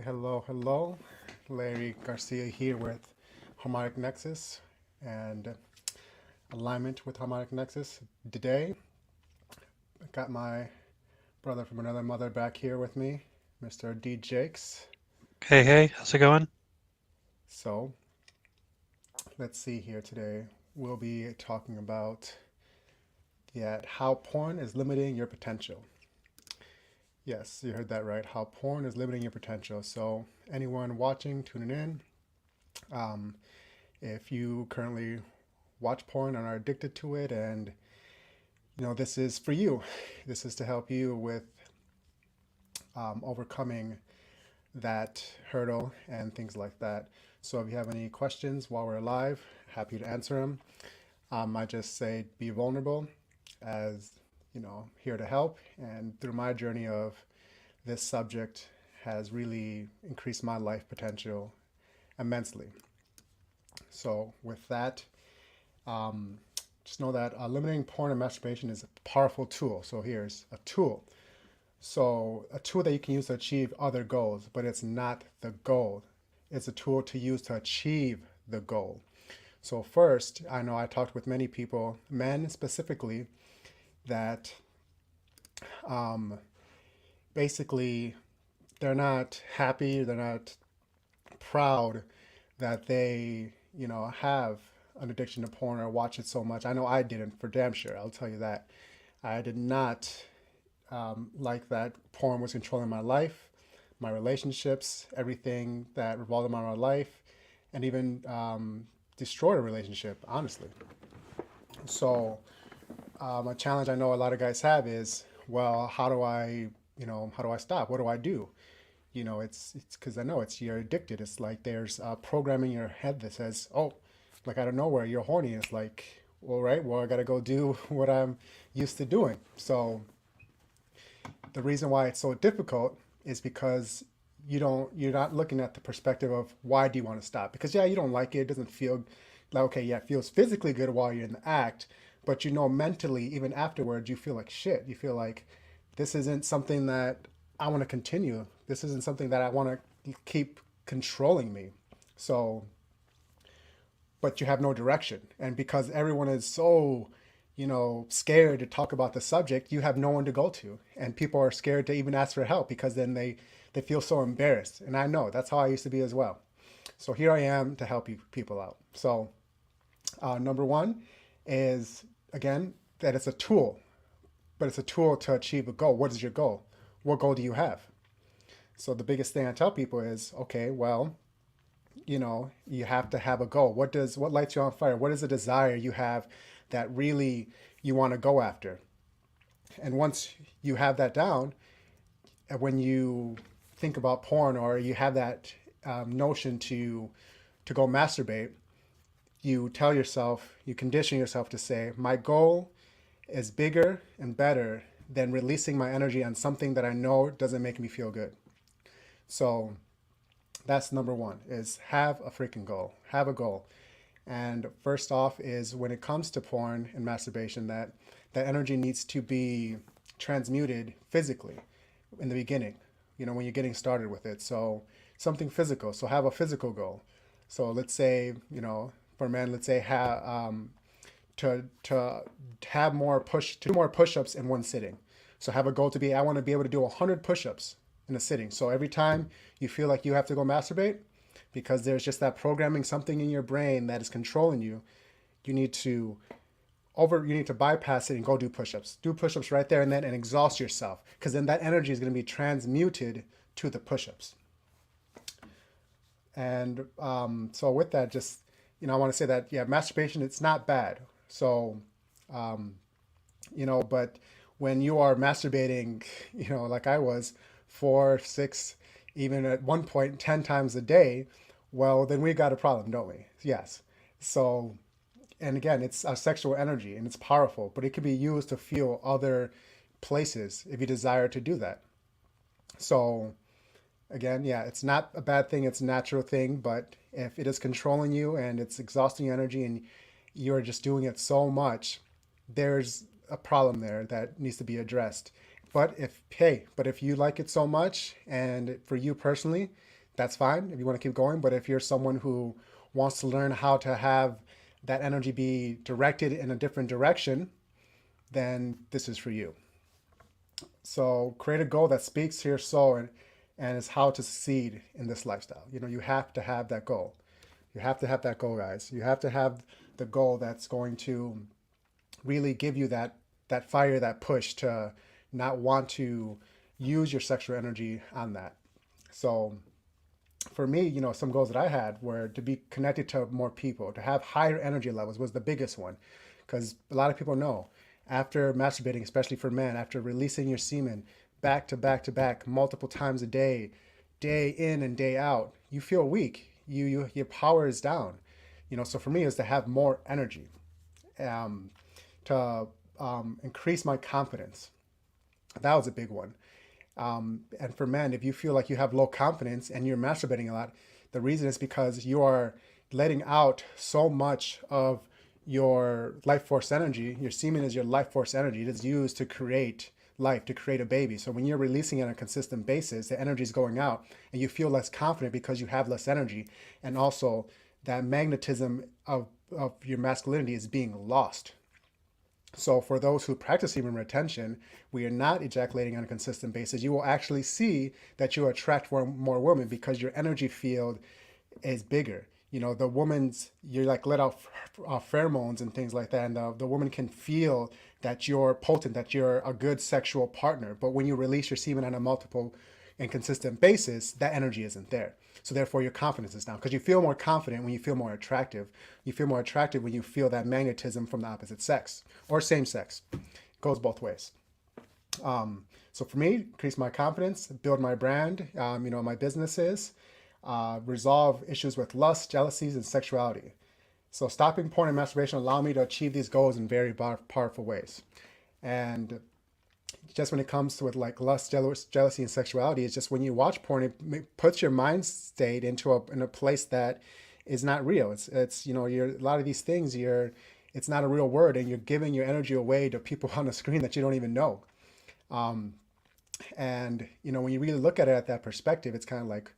Hello, hello. Larry Garcia here with Harmonic Nexus and alignment with Harmonic Nexus. Today, I got my brother from another mother back here with me, Mr. D. Jakes. Hey, hey, how's it going? So, let's see here today. We'll be talking about how porn is limiting your potential. Yes, you heard that right. How porn is limiting your potential. So, anyone watching, tuning in, um, if you currently watch porn and are addicted to it, and this is for you. This is to help you with overcoming that hurdle and things like that. So if you have any questions while we're live, happy to answer them. I just say be vulnerable, as here to help. And through my journey of this subject has really increased my life potential immensely. So with that, um, just know that limiting porn and masturbation is a powerful tool. So here's a tool. So a tool that you can use to achieve other goals, but it's not the goal. It's a tool to use to achieve the goal. So first, I know I talked with many people, men specifically, that um, basically they're not happy, they're not proud that they, have an addiction to porn or watch it so much. I know I didn't, for damn sure. I'll tell you that. I did not like that porn was controlling my life, my relationships, everything that revolved around my life, and even destroyed a relationship, honestly. So, a challenge I know a lot of guys have is, well, how do I stop? What do I do? It's because I know it's you're addicted. It's like there's programming in your head that says, oh, like out of nowhere, you're horny. It's like, well, right, well, I got to go do what I'm used to doing. So the reason why it's so difficult is because you're not looking at the perspective of why do you want to stop, because yeah, you don't like it, it doesn't feel like, okay, yeah, it feels physically good while you're in the act, but mentally, even afterwards, you feel like shit. You feel like this isn't something that I want to continue. This isn't something that I want to keep controlling me. So, but you have no direction. And because everyone is so, scared to talk about the subject, you have no one to go to. And people are scared to even ask for help because then they feel so embarrassed. And I know that's how I used to be as well. So here I am to help you people out. So, number one is, again, that it's a tool, but it's a tool to achieve a goal. What is your goal? What goal do you have? So the biggest thing I tell people is, okay, well, you have to have a goal. What lights you on fire? What is a desire you have that really you want to go after? And once you have that down, when you think about porn or you have that notion to go masturbate, you tell yourself, you condition yourself to say, my goal is bigger and better than releasing my energy on something that I know doesn't make me feel good. So that's number one, is have a freaking goal. Have a goal. And first off is when it comes to porn and masturbation, that energy needs to be transmuted physically in the beginning, when you're getting started with it. So something physical. So have a physical goal. So let's say, for men, let's say to have to do more push-ups in one sitting. So have a goal to be, I want to be able to do 100 push-ups in a sitting. So every time you feel like you have to go masturbate, because there's just that programming, something in your brain that is controlling you, you need to you need to bypass it and go do push-ups. Do push-ups right there and then and exhaust yourself, because then that energy is going to be transmuted to the push-ups. And so with that, just I want to say that yeah, masturbation, it's not bad. So um, but when you are masturbating, like I was, 4, 6, even at one point 10 times a day, well, then we got a problem, don't we? Yes. So, and again, it's a sexual energy and it's powerful, but it can be used to fuel other places if you desire to do that. So, again, yeah, it's not a bad thing, it's a natural thing, but if it is controlling you and it's exhausting your energy and you're just doing it so much, there's a problem there that needs to be addressed. But if you like it so much and for you personally, that's fine if you want to keep going. But if you're someone who wants to learn how to have that energy be directed in a different direction, then this is for you. So create a goal that speaks to your soul and is how to succeed in this lifestyle. You have to have that goal. You have to have that goal, guys. You have to have the goal that's going to really give you that fire, that push to not want to use your sexual energy on that. So for me, some goals that I had were to be connected to more people, to have higher energy levels was the biggest one. Because a lot of people know after masturbating, especially for men, after releasing your semen back to back to back multiple times a day in and day out, you feel weak. Your power is down. So for me, is to have more energy, um, to increase my confidence. That was a big one. And for men, if you feel like you have low confidence and you're masturbating a lot, the reason is because you are letting out so much of your life force energy. Your semen is your life force energy. It is used to create life, to create a baby. So when you're releasing it on a consistent basis, the energy is going out and you feel less confident because you have less energy. And also that magnetism of your masculinity is being lost. So for those who practice semen retention, we are not ejaculating on a consistent basis. You will actually see that you attract more women because your energy field is bigger. The woman's, you're like let out pheromones and things like that. And the woman can feel that you're potent, that you're a good sexual partner. But when you release your semen on a multiple and consistent basis, that energy isn't there. So therefore your confidence is down because you feel more confident when you feel more attractive. You feel more attractive when you feel that magnetism from the opposite sex or same sex. It goes both ways. So for me, increase my confidence, build my brand, my businesses, resolve issues with lust, jealousies, and sexuality. So stopping porn and masturbation allow me to achieve these goals in very powerful ways. And just when it comes to with like lust, jealousy, and sexuality, it's just when you watch porn, it puts your mind state in a place that is not real. It's you're a lot of these things it's not a real word, and you're giving your energy away to people on the screen that you don't even know. And when you really look at it at that perspective, it's kind of like,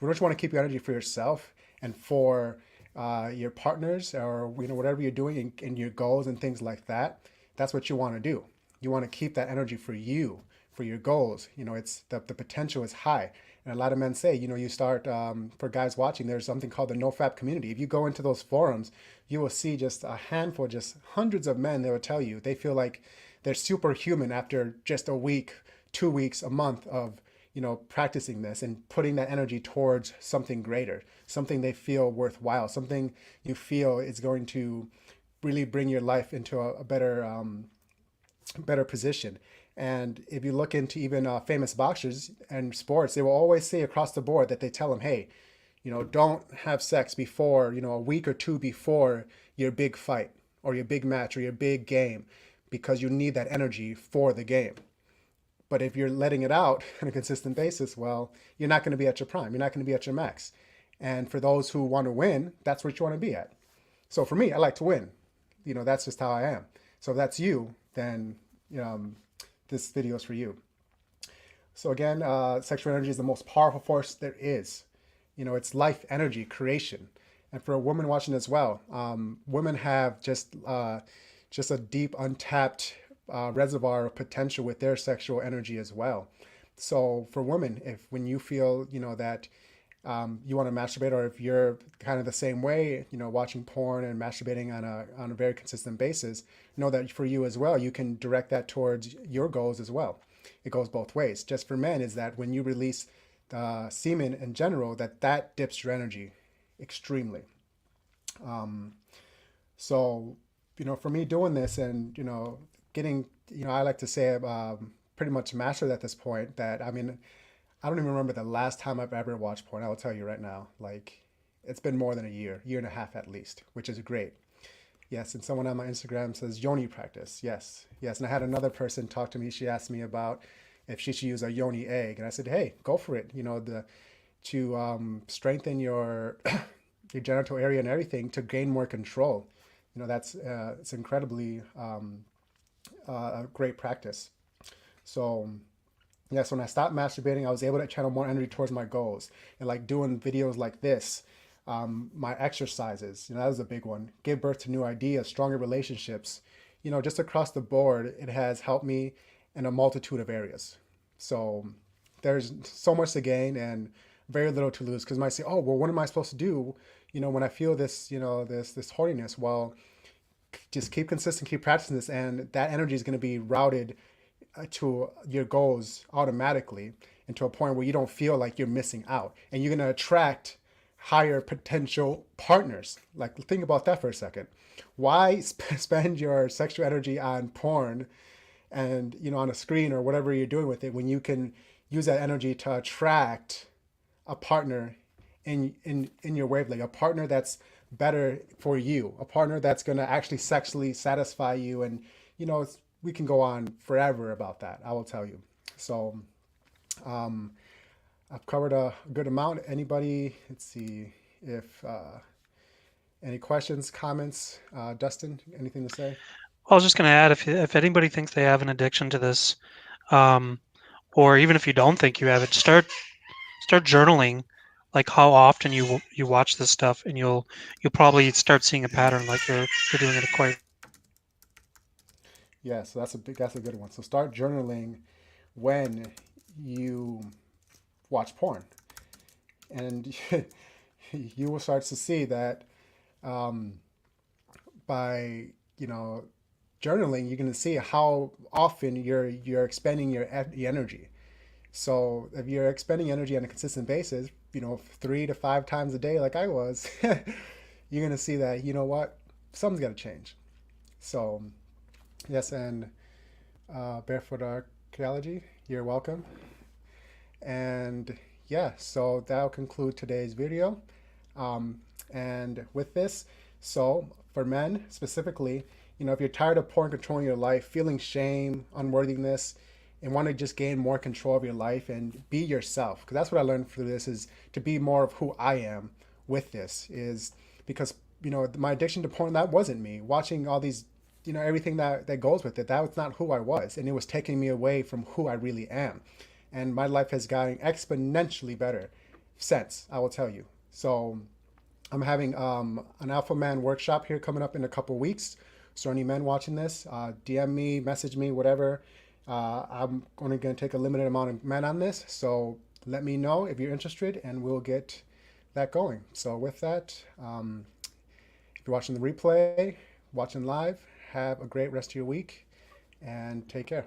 don't you want to keep your energy for yourself and for your partners or whatever you're doing and your goals and things like that? That's what you want to do. You want to keep that energy for you, for your goals. It's the potential is high. And a lot of men say, you start, for guys watching, there's something called the NoFap community. If you go into those forums, you will see just a handful, just hundreds of men, they will tell you, they feel like they're superhuman after just a week, 2 weeks, a month of, practicing this and putting that energy towards something greater, something they feel worthwhile, something you feel is going to really bring your life into a better position. And if you look into even famous boxers and sports, they will always say across the board that they tell them, hey, don't have sex before, a week or two before your big fight or your big match or your big game, because you need that energy for the game. But if you're letting it out on a consistent basis, well, you're not going to be at your prime. You're not going to be at your max. And for those who want to win, that's what you want to be at. So for me, I like to win. That's just how I am. So if that's you, then this video is for you. So again, sexual energy is the most powerful force there is. It's life energy, creation. And for a woman watching as well, women have just a deep, untapped reservoir of potential with their sexual energy as well. So for women, when you feel, that you want to masturbate, or if you're kind of the same way, watching porn and masturbating on a very consistent basis, know that for you as well, you can direct that towards your goals as well. It goes both ways. Just for men is that when you release semen in general, that dips your energy extremely. So, for me doing this and, getting, I like to say pretty much mastered at this point that, I mean, I don't even remember the last time I've ever watched porn. I will tell you right now, like it's been more than a year and a half at least, which is great. Yes, and someone on my Instagram says yoni practice. Yes, yes. And I had another person talk to me. She asked me about if she should use a yoni egg, and I said, hey, go for it. To strengthen your your genital area and everything to gain more control. That's it's incredibly a great practice. So Yes, when I stopped masturbating, I was able to channel more energy towards my goals and like doing videos like this, my exercises. That was a big one. Gave birth to new ideas, stronger relationships. Just across the board, it has helped me in a multitude of areas. So there's so much to gain and very little to lose. Because you might say, "Oh, well, what am I supposed to do?" When I feel this, this horniness. Well, just keep consistent, keep practicing this, and that energy is going to be routed to your goals automatically, and to a point where you don't feel like you're missing out, and you're going to attract higher potential partners. Like, think about that for a second. Why spend your sexual energy on porn and on a screen or whatever you're doing with it, when you can use that energy to attract a partner in your wavelength, a partner that's better for you, a partner that's going to actually sexually satisfy you. And we can go on forever about that, I will tell you. So um, I've covered a good amount. Anybody, let's see if any questions, comments. Dustin, anything to say? I was just going to add, if anybody thinks they have an addiction to this, um, or even if you don't think you have it, start journaling, like how often you watch this stuff, and you'll probably start seeing a pattern, like you're doing it quite. Yeah, so that's a good one. So start journaling when you watch porn, and you will start to see that um, by journaling, you're going to see how often you're expending your energy. So if you're expending energy on a consistent basis, 3 to 5 times a day, like I was, you're going to see that what, something's got to change. So yes, and Barefoot Archaeology, you're welcome. And yeah, so that'll conclude today's video. And with this, so for men specifically, if you're tired of porn controlling your life, feeling shame, unworthiness, and want to just gain more control of your life and be yourself, because that's what I learned through this, is to be more of who I am with this, is because my addiction to porn, that wasn't me. Watching all these, everything that goes with it, that was not who I was, and it was taking me away from who I really am. And my life has gotten exponentially better since, I will tell you. So I'm having an Alpha Man workshop here coming up in a couple weeks. So any men watching this, DM me, message me, whatever. I'm only going to take a limited amount of men on this. So let me know if you're interested, and we'll get that going. So with that, if you're watching the replay, watching live, have a great rest of your week, and take care.